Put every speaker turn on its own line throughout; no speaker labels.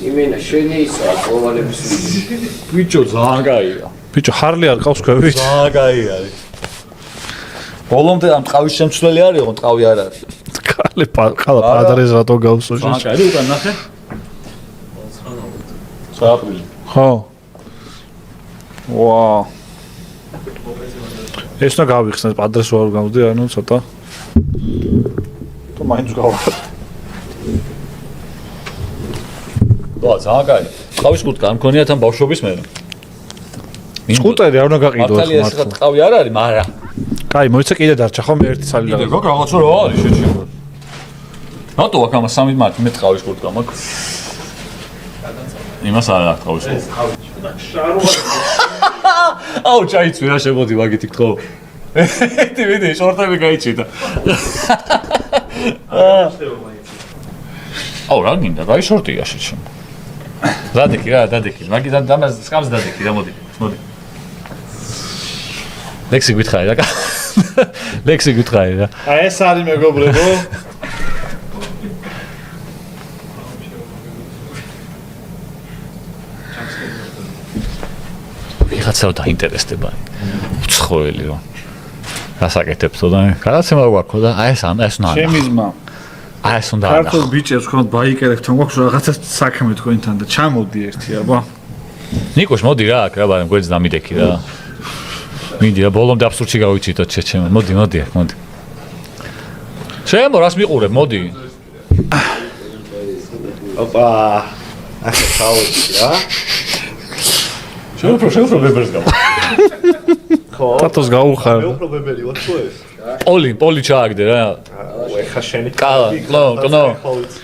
იმენა შენი ისა ყოველების
ბიჭო ძალიან კაია.
ბიჭო ხარლი არ ყავს ქვევით.
ძალიან კაი არის. ბოლომდე ამ ტყავის შემცვლელი არ იყო, ტყავი არ არის.
კალე ყალა პადრეს რატო გავსო შენ?
ძალიან კაი, უკან ნახე. 9 აპრილი.
ხო. ვა. ეს რა გავიხსნათ პადრეს ვარ გავდი, ანუ ცოტა. თუ მაინც გავხარ.
ვა, ძალიან კაი. ტყავის კუტკა არ მქონია თან ბავშვობის მე.
სკუტერი არ უნდა გაყიდო
ახლა ეს ტყავი არ არის, მაგრამ
კაი, მოიცა კიდე დარჩა ხო მე ერთი ცალი
კიდე გოგ რაღაცა რა არის შეჭირდა. რატო აქ ამას 3 მარტი მე ტყავის კუტკა მაქვს? იმას არ აქვს ტყავის კუტკა. აუ ჩაიცვი რა შემოდი მაგით იქ ხო? ეთი ვიდე შორტები გაიჩიტა. აუ რა გინდა, რა შორტია შეჭი. დადექი რა, დადექი. მაგით ამას სკამს დადექი რა მოდი. მოდი. ლექსი გითხარი რა. ლექსი გითხარი რა.
აი ეს არის მეგობრებო.
ვიღაცა რა დაინტერესდება. უცხოელი რა. გასაკეთებსო და გადაცემა გვაქვს და აი ეს უნდა.
ჩემი ძმა.
აი ეს უნდა.
ქართულ ბიჭებს ხომ ბაიკერებთან გვაქვს რაღაცა საქმე თქვენთან და ჩამოდი ერთი აბა.
ნიკოш მოდი რა აქ რა ბარემ გვერდს დამიდექი რა. მინდი რა ბოლომდე აბსურდში გავიჩიტოთ შეჩემო. მოდი, მოდი აქ, მოდი. ჩემო რას მიყურებ, მოდი.
ოპა. ახლა ჩავდი რა.
შევფრო ბებერს გავა.
ხო.
ტატოს გაუხარ.
მე უფრო ბებერი ვარ თუ ეს?
პოლი ჩააგდე რა.
ეხა შენი
კალა, ნო.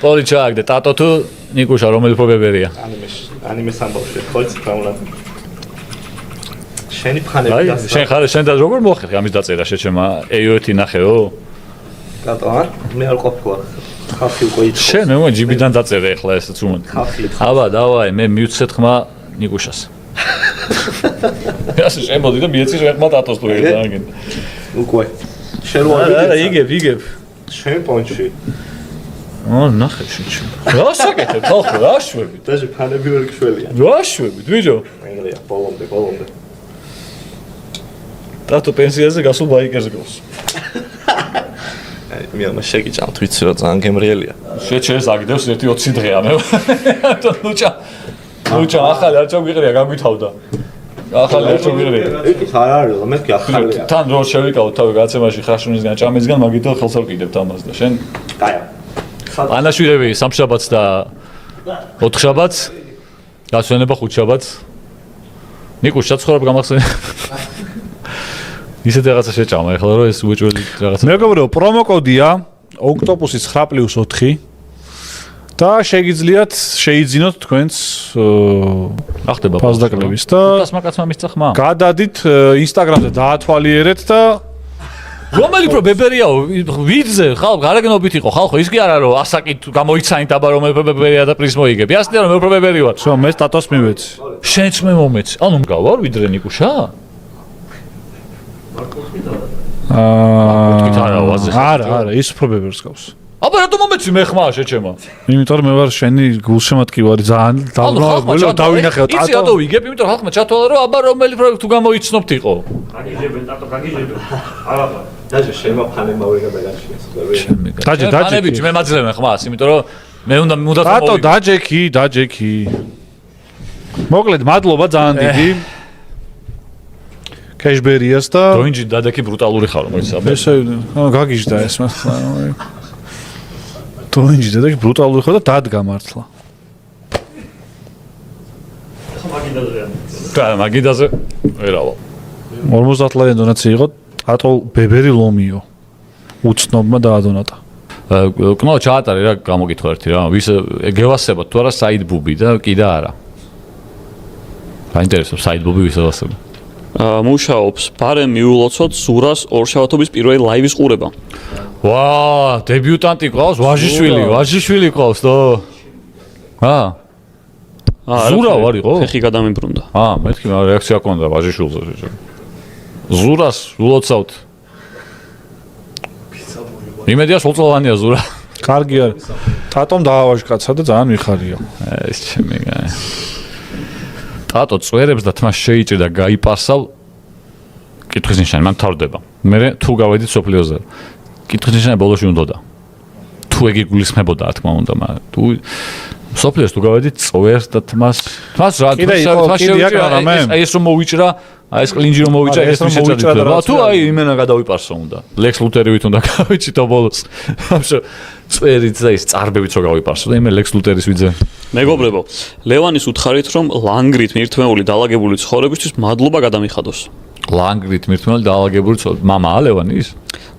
პოლი ჩააგდე, ტატო თუ ნიკუშა რომელი უფრო ბებერია?
ანიმეს ამბავში ხო იცი რა უნდა. შენი ფანები
აი, შენ ხარ შენ და როგორ მოხერხი ამის დაწერა შეჩემა AO1 ნახეო?
რატო არ? მე არ ყოფილა. ხალხი უკვე იცი.
შენ მე ჯიბიდან დაწერე ახლა ესეც უმად.
ხალხი.
აბა, დავაი, მე მივცეთ ხმა ნიკუშას. ასე შემოდი და მიეცი ხმა ტატოს თუ ეგ.
უკვე. შენ რო
არა, იგებ.
შენ პონჩი.
ნახე შეჩემა. რა საკეთებ ხალხო, რა შვებით?
დაჟე ფანები ვერ გშველია.
რა შვებით, ბიჭო?
ეგრეა, ბოლომდე.
ტატო პენსიაზე გასულ ბაიკერს გავს.
მე ამ შეგიჭამთ ვიცი რა ძალიან გემრიელია.
შეჩეს აგდებს ერთი 20 დღეა მე. ლუჭა ახალი არ ჩაგვიყრია გაგვითავდა. ახალი არ ჩაგვიყრია.
ეს არ არის, მე კი ახალია.
თან რო შევიკავ თავი გაცემაში ხრაშუნისგან ჭამისგან მაგითო ხელს ვკიდებ თამას და შენ
კაია.
ანაშვიდები სამშაბათს და ოთხშაბათს გასვენება ხუთშაბათს. ნიკუშ საცხოვრებ გამახსენე. ისეთ რაღაცა შეჭამა ახლა რომ ეს უეჭველი რაღაცა.
მეგობრებო, პრომოკოდია ოქტოპუსის 9+4 და შეგიძლიათ შეიძინოთ თქვენს
ახდება
ფასდაკლების და
500 მაკაცმა მისცა ხმა.
გადადით ინსტაგრამზე დაათვალიერეთ და
რომელი პრო ბებერიაო ვიძზე ხალხ გარეგნობით იყო ხალხო ის კი არა რომ ასაკით გამოიცანით აბა რომ ბებერია და პრიზ მოიგებ. იასნია რომ მე უფრო ბებერი ვარ.
ხო, მე სტატოს მივეცი.
შენც მე მომეცი. ანუ გავარ ვიდრე ნიკუშა?
არა, ის უფრო ბებერს გავს.
აბა რატომ მომეცი მე ხმა შეჩემა?
იმიტომ რომ მე ვარ შენი გულშემატკივარი ძალიან დაბრუნებული დავინახე
ტატო. იცი რატო ვიგებ? იმიტომ რომ ხალხმა ჩათვალა რომ აბა რომელი თუ გამოიცნობთ იყო.
გაგიჟებენ ტატო, გაგიჟებენ. აბა
დაჟე შენმა ფანებმა ვერ გადაგაჩინეს ხოლმე.
დაჯე
ბიჭი მე მაძლევენ ხმას, იმიტომ რომ მე უნდა
ტატო დაჯექი. მოკლედ მადლობა ძალიან დიდი. კეშბერიას და
დროინჯი დადექი ბრუტალური ხარო მოიცა.
ესე გაგიჟდა ეს მართლა. დროინჯი დადექი ბრუტალური ხარო და დადგა მართლა.
მაგიდაზე ვერავა.
50 ლარი დონაცია იყო ტატო ბებერი ლომიო. უცნობმა დაადონატა.
კნო ჩაატარე რა გამოგითხო ერთი რა. ვის გევასებათ თუ არა საიდ ბუბი და კიდე არა. გაინტერესებს საიდ ბუბი ვის ევასება.
მუშაობს ბარემ მიულოცოთ ზურას ორშაბათობის პირველი ლაივის ყურება.
ვა, დებიუტანტი ყავს, ვაჟიშვილი ყავს თო. ზურა ვარ იყო?
ფეხი გადამიბრუნდა.
მეთქი რეაქცია ჰქონდა ვაჟიშვილზე. ზურას ულოცავთ. იმედია სულწლოვანია ზურა.
კარგი არის. ტატომ დაავაჟკაცა და ძალიან მიხარია.
ეს ჩემი გაი. ტატო წვერებს და თმა შეიჭრა გაიპარსავ კითხვის ნიშანი მან თავდება. მე თუ გავედით სოფლიოზე. კითხვის ნიშანი ბოლოში უნდოდა. თუ ეგ იგულისხმებოდა რა თქმა უნდა, მაგრამ თუ სოფლიოს თუ გავედით წვერს და თმას რა თმას ეს რომ მოვიჭრა, ეს კლინჯი რომ მოვიჭრა, ეს რომ შეჭრა. თუ აი იმენა გადავიპარსო უნდა. ლექს ლუთერივით უნდა გავიჭიტო ბოლოს. ამჟამად წვერით და ის წარბებით რო გავიპარსო და იმე ლექს ლუთერის ვიძე.
მეგობრებო, ლევანის უთხარით რომ ლანგრით მირთმეული დაალაგებული ცხოვრებისთვის მადლობა გადამიხადოს.
ლანგრით მირთმეული დაალაგებული მამაა ლევანის?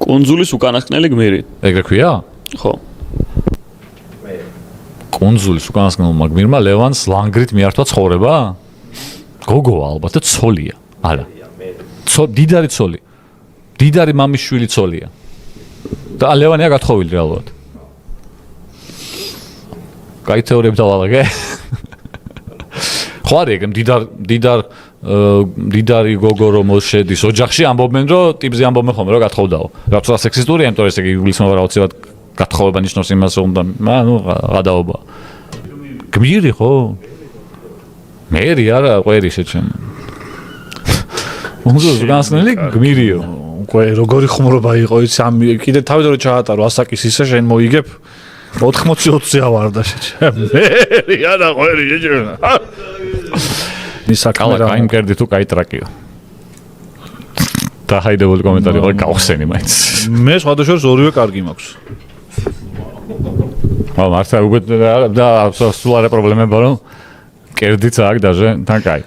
კუნძულის უკანასკნელი გმირი.
ეგრე ქვია?
ხო.
კუნძულის უკანასკნელმა გმირმა ლევანს ლანგრით მიართვა ცხოვრება? გოგოა ალბათ და ცოლია. არა. დიდარი ცოლი. დიდარი მამის შვილი ცოლია. და ლევანია გათხოვილი ალბათ. კაი თეორიები დავალაგე. ხო არის ეგ დიდარი გოგო რომ შედის ოჯახში ამბობენ რომ ტიპზე ამბობენ ხოლმე რომ გათხოვდაო. რაც რა სექსისტურია, იმიტომ რომ ეს იგი იგულისხმება რაოცებად გათხოვება ნიშნავს იმას რომ გადაობა. გმირი ხო? მერი არა, ყვერი შეჩემ. კუნძულის უკანასკნელი გმირიო.
უკვე როგორი ხუმრობა იყო ის კიდე თავიდან რომ ჩაატარო ასაკის ისე შენ მოიგებ 80-20-ზე ავარდა შეჩემ. მერი არა, ყვერი შეჩემ.
კალა კაი მკერდი თუ კაი ტრაკიო. დაჰაიდებული კომენტარი ყო გავხსენი მაინც.
მე სხვადასხვა ორივე კარგი მაქვს.
მართლა უკვე და სულ არა პრობლემები რომ კერდიც აქვს დაჟე თან კაი.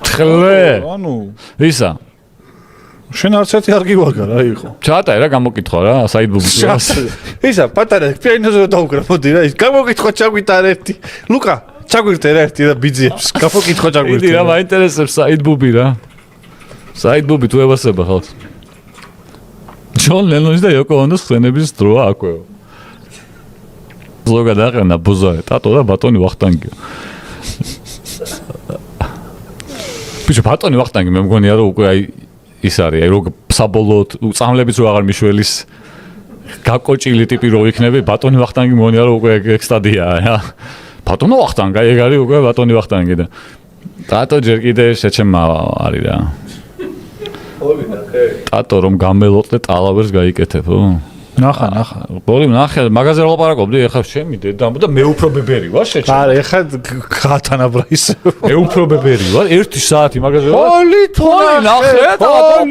თხლე.
ანუ
ისა
შენ არც ერთი არ გივაგა რა იყო.
ჩაატაი რა გამოკითხვა რა საიდ ბუბის.
ისა პატარა პიანოზე დაუკრა მოდი რა ის გამოკითხვა ჩაგვიტარ ერთი. ლუკა ჩაგვირთე რა ერთი და ბიძიებს. გამოკითხვა ჩაგვირთე.
იდი რა მაინტერესებს საიდ ბუბი რა. საიდ ბუბი თუ ევასება ხალხს. ჯონ ლენონის და იოკო ონოს ხსენების დროა აქვეო. ზოგადად აყენა ბუზოე ტატო და ბატონი ვახტანგი. ბიჭო ბატონი ვახტანგი მე მგონია რომ უკვე აი ის არის აი რო საბოლოოდ წამლებიც რო აღარ მიშველის გაკოჭილი ტიპი რო იქნები ბატონი ვახტანგი მგონია რომ უკვე ეგ სტადიაა რა ბატონო ვახტანგი ეგ არის უკვე ბატონი ვახტანგი და ტატო ჯერ კიდე შეჩემა არის რა ტატო რომ გამელოწდე ტალავერს გაიკეთებო
ნახა
ბოლი ნახე მაგაზე რა ლაპარაკობდი ეხლა ჩემი დედა და მე უფრო ბებერი ვარ შეჩემ
არა ეხლა გათანაბრა ის
მე უფრო ბებერი ვარ 1 საათი მაგაზე
ვარ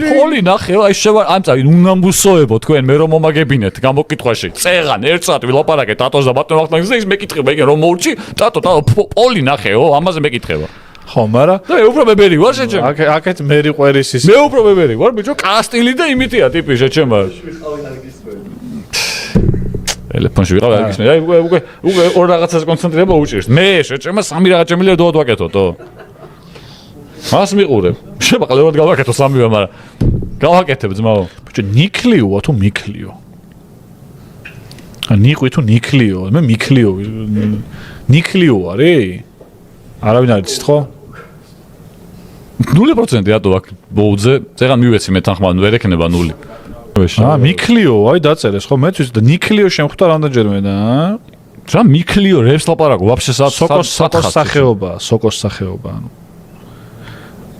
ფოლი ნახე აი შევა ამ წავი უნამბუსოებო თქვენ მე რომ მომაგებინეთ გამოკითხვაში წეღან 1 საათი ვილაპარაკე ტატოს და ბატონ ვახტანგის და ის მეკითხება იგი რომ მოურჩი ტატო პოლი ნახეო ამაზე მეკითხება
ხო მაგრამ
და მე უფრო ბებერი ვარ შეჩემ
აქეთ მერი ყვერის ის
მე უფრო ბებერი ვარ ბიჭო კასტილი და იმიტია ტიპი შეჩემა ტელეფონში ვიყავ არ გისმენთ აი უკვე ორ რაღაცას კონცენტრირება უჭირს მე შეჭემა სამი რაღაც შემიძლია დოდ ვაკეთოთო მას მიყურებ შემაყლებად გავაკეთო სამივე მაგრამ გავაკეთებ ძმაო
ბიჭო ნიკლიოა თუ მიქლიო ნიყვი თუ ნიკლიო მე მიქლიო ნიკლიო არის არავინ არ იცით ხო
0% რატო აქ ბოუძე წეგან მივეცი მე თანხმოვან ვერ ექნება 0
მიქლიო აი დაწერეს ხო მეც ვიცი და ნიკლიო შემხვდა რამდენჯერმე და
რა მიქლიო რევს ლაპარაკო ვაფშე
სოკოს სახეობა ანუ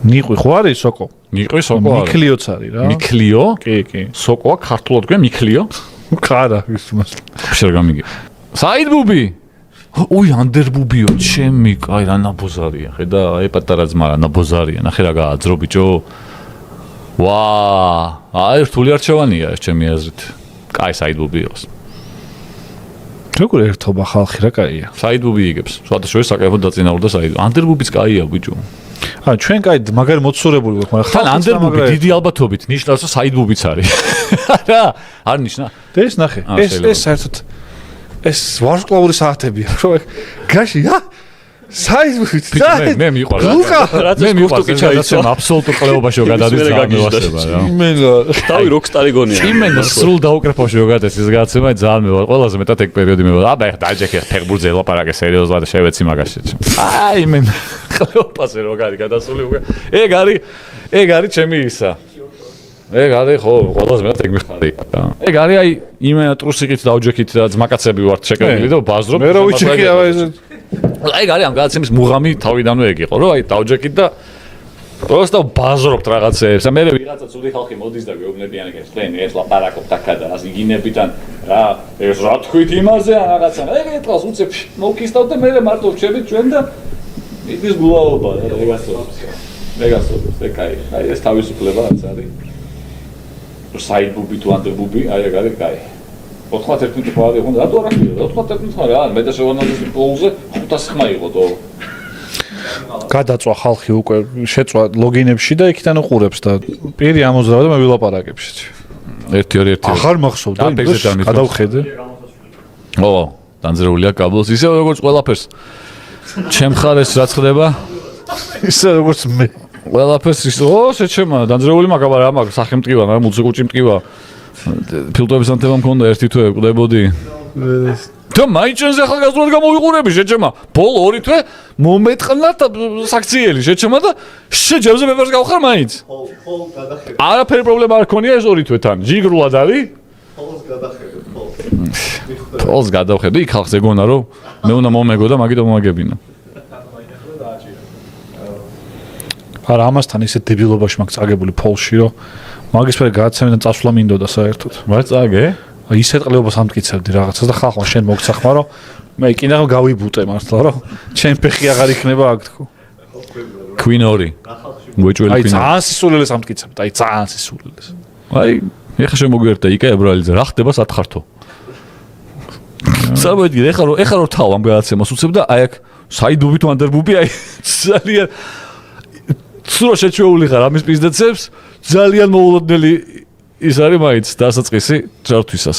ნიყვი ხო არის სოკო
ნიყვი სოკო არის
მიქლიოც არის რა
მიქლიო
კი
სოკოა ქართულად გვია მიქლიო
ხარა ის მას
ვაფშე გამიგი საიდ ბუბი ой ანდერბუბიო ჩემი კაი რა ნაბოზარია ხედა აი პატარა ძმა რა ნაბოზარია ნახე რა გააძრო ბიჭო ვა აი რთული არჩევანია ეს ჩემი აზრით კაი საიდ ბუბი იყოს
როგორ ერთობა ხალხი რა კაია
საიდ ბუბი იგებს სხვადასხვა საკეფო დაწინაურდა საიდ ანდერბუბიც კაია ბიჭო
აი ჩვენ კაი მაგარი მოცურებული გვაქვს მაგრამ
თან ანდერბუბი დიდი ალბათობით ნიშნავს რომ საიდ ბუბიც არის რა არ ნიშნა
ეს ნახე ეს საერთოდ ეს ვარსკვლავური საათებია რო გაში საიდბუც
მე მიყვარს მე მიყვარს ჩაიცემ აბსოლუტურ ყლეობაში გადადის გამოსება რა
იმენა თავი როკსტარი გონია
იმენა სრულ დაუკრეფოში გადადის ეს გადაცემა ძალიან მევალ ყველაზე მეტად ეგ პერიოდი მევალ აბა ეხა დაჯექე ფეხბურთზე ლაპარაკე სერიოზულად შევეცი მაგაში აი იმენა ყლეობაში რო გადი გადასული უკვე ეგ არის ჩემი ისა ეგ არის ხო, ყველაზე მეტად ეგ მიხარი. ეგ არის აი იმენა ტრუსიკით დავჯექით და ძმაკაცები ვართ შეკრებილი და ბაზრობ.
მე რო ვიჩიქი ეს
ეგ არის ამ გადაცემის მუღამი თავიდანვე ეგ იყო, რომ აი დავჯექით და просто ბაზრობთ რაღაცეებს. მე ვიღაცა ცუდი ხალხი მოდის და გვეუბნებიან ეგ ეს ლაპარაკობთ აქა და ასე იგინებიდან რა ეს რა თქვით იმაზე რაღაცა. ეგ ეთქავს უცებ მოვკისთავთ და მე მარტო ვჩებით ჩვენ და ის გულაობა რა ეგასწორებს. ეგ აი ეს თავისუფლება რაც არის. საიდბუბი თუ ანდერბუბი, აი ეგ არის კაი. 91 ფავადი ხონდა, რატო არ ახდია? 91 ხმა რა, მე და შევანალიზებ პოულზე 500 ხმა იყო თო.
გადაწვა ხალხი უკვე შეწვა ლოგინებში და იქიდან უყურებს და პირი ამოზრავა და მე ვილაპარაკებს.
1-2-1
ახარ მახსოვდა იმ გადავხედე.
ო, დანძრეულია კაბელს ისე როგორც ყველაფერს. ჩემ ხარეს რაც ხდება?
ისე როგორც მე.
ყველაფერს ის შეჩემა დანძრეული მაგ რა მაგ სახე მტკივა, მაგრამ მუციკუჭი მტკივა. ფილტრების ანთება მქონდა ერთი თვე ყდებოდი. და მაინჩენზე ახალგაზრდად გამოვიყურები შეჩემა. ბოლო 2 თვე მომეტყნა საქციელი შეჩემა და შეჯებზე მეფერს გავხარ მაინც.
ხოლ გადახედე.
არაფერი პრობლემა არ ქონია ეს 2 თვეთან. ჯიგრულად არის?
ხოლს გადახედე, ხოლ.
ხოლს გადავხედე, იქ ხალხს ეგონა რომ მე უნდა მომეგო და მაგით მომაგებინა.
არა ამასთან ისე დებილობაში მაქვს წაგებული პოლში რომ მაგის მე გადაცემიდან წასვლა მინდოდა საერთოდ.
რა წაგე?
აი ისეთ ყლეობას ამტკიცებდი რაღაცას და ხალხმა შენ მოგცახმა რომ მე კიდევ გავიბუტე მართლა რომ ჩემ ფეხი აღარ იქნება აქ თქო.
Queen 2. მოიჭველი
აი
Queen.
ძალიან სისულელეს ამტკიცებდი, აი ძალიან სისულელეს.
აი, ეხა შემოგვიერთდა იკა ებრალიძე, რა ხდება სათხართო? საბოიდი, ეხა რო თავ ამ გადაცემას უცებ და აი აქ საიდბუბი თუ ანდერბუბი, აი ძალიან სულ შეჩვეული ხარ ამის პიზდეცებს, ძალიან მოულოდნელი ის არის მაინც დასაწყისი ჯართვისას.